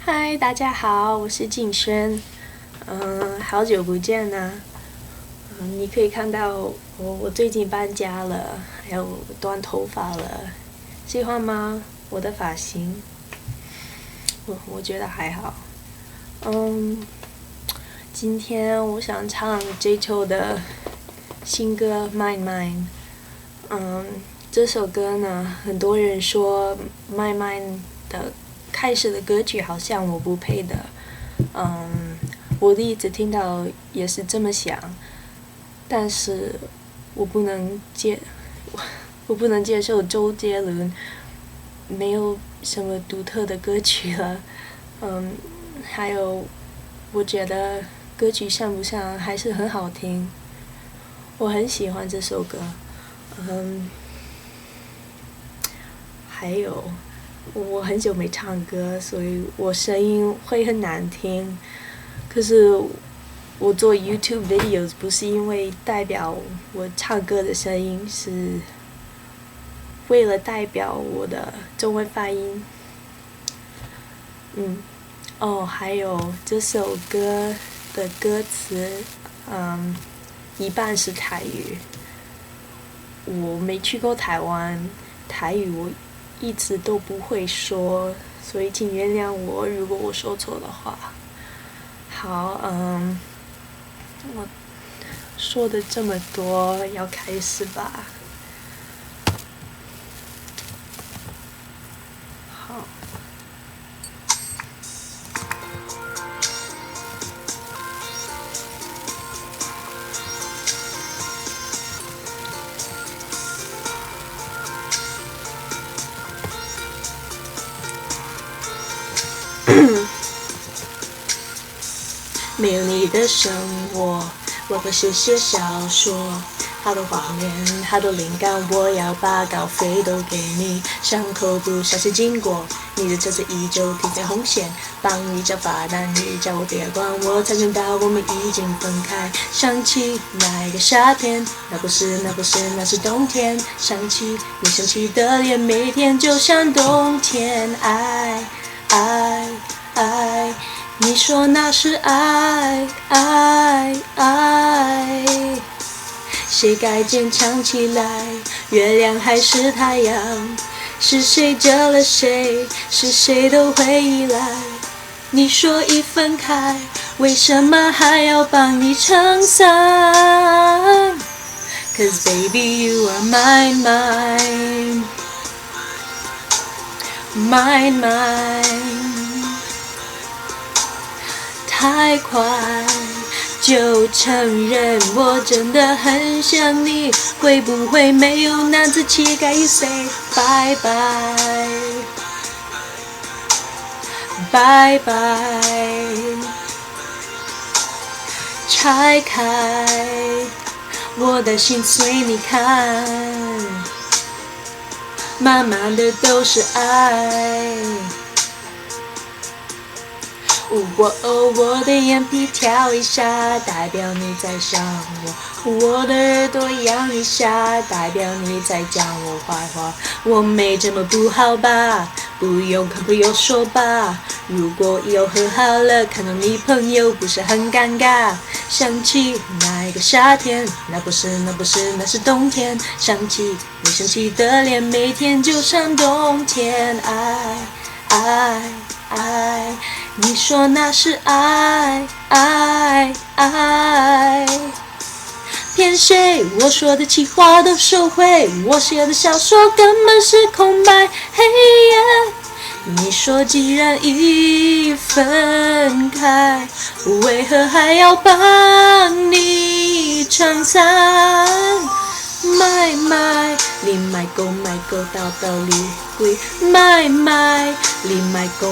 嗨，大家好，我是静轩。好久不见啊。你可以看到我最近搬家了，还有短头发了，喜欢吗？我的发型，我觉得还好。今天我想唱 J Cho 的新歌《Mine Mine》。这首歌呢，很多人说《Mine Mine》的开始的歌曲好像我不配的。我一直听到也是这么想，但是我不能接，我不能接受周杰伦没有什么独特的歌曲了。还有，我觉得歌曲像不像还是很好听，我很喜欢这首歌。还有，我很久没唱歌，所以我声音会很难听。可是我做 YouTube videos 不是因为代表我唱歌的声音，是为了代表我的中文发音。还有这首歌的歌词，一半是台语。我没去过台湾，台语我一直都不会说，所以请原谅我，如果我说错的话。好，我说的这么多，要开始吧。好。没有你的生活，我会写小说。好多画面，好多灵感，我要把稿费都给你。伤口不小心经过，你的车子依旧停在红线。帮你找罚单，你叫我别管，我才知道我们已经分开。想起那个夏天，那不是，那是冬天。想起你生气的脸，每天就像冬天。爱，爱，爱。你说那是爱，爱，爱，谁该坚强起来？月亮还是太阳？是谁救了谁？是谁都会依赖？你说一分开，为什么还要帮你撑伞 ？Cause baby you are mine, mine, mine, mine。太快就承认我真的很想你，会不会没有男子气概 ？You say bye bye bye bye， 拆开我的心随你看，满满的都是爱。我的眼皮跳一下，代表你在想我；我的耳朵扬一下，代表你在讲我坏话。我没这么不好吧？不用看，不用说吧。如果以后和好了，看到你朋友不是很尴尬？想起那个夏天，那不是，那是冬天。想起你生气的脸，每天就像冬天。爱，爱，爱。你说那是爱，爱，爱，骗谁？我说的气话都收回，我写的小说根本是空白。嘿耶，你说既然已分开，为何还要帮你撑伞？买买，你买够道道理贵，买买，你买够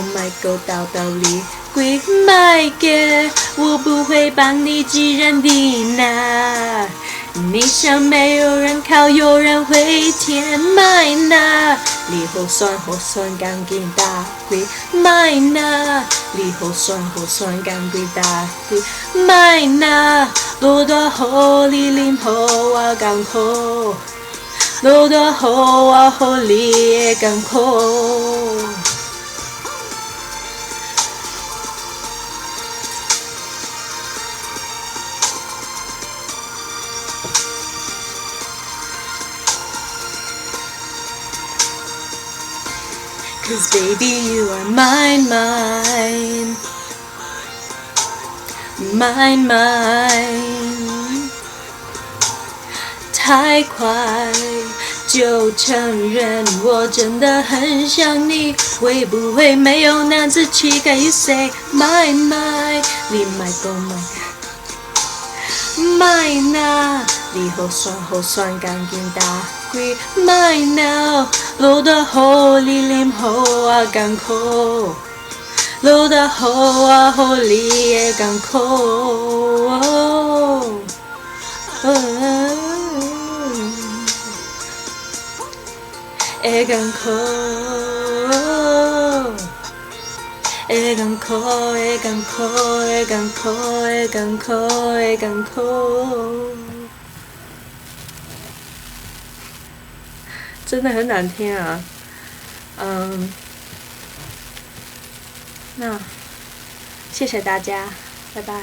道道理贵，买给我不会帮你寄人的拿。你想没有人靠，有人会填买那，你好酸钢筋打鬼买那，你好酸钢筋打鬼买那，路大好你淋好我艰苦，路大好我好你的艰苦。Cause baby you are mine, mine, mine, mine。太快就承认我真的很想你，会不会没有男子气概 ？You say mine, mine， 你 mine 不 mine？mine 啊，你好酸，赶紧打开 mine now， 落得好你啉好啊艰苦，落得好啊好你的艰苦。会艰苦，会艰苦，会艰苦，会艰苦，会艰苦，会艰苦。真的很难听啊，那谢谢大家，拜拜。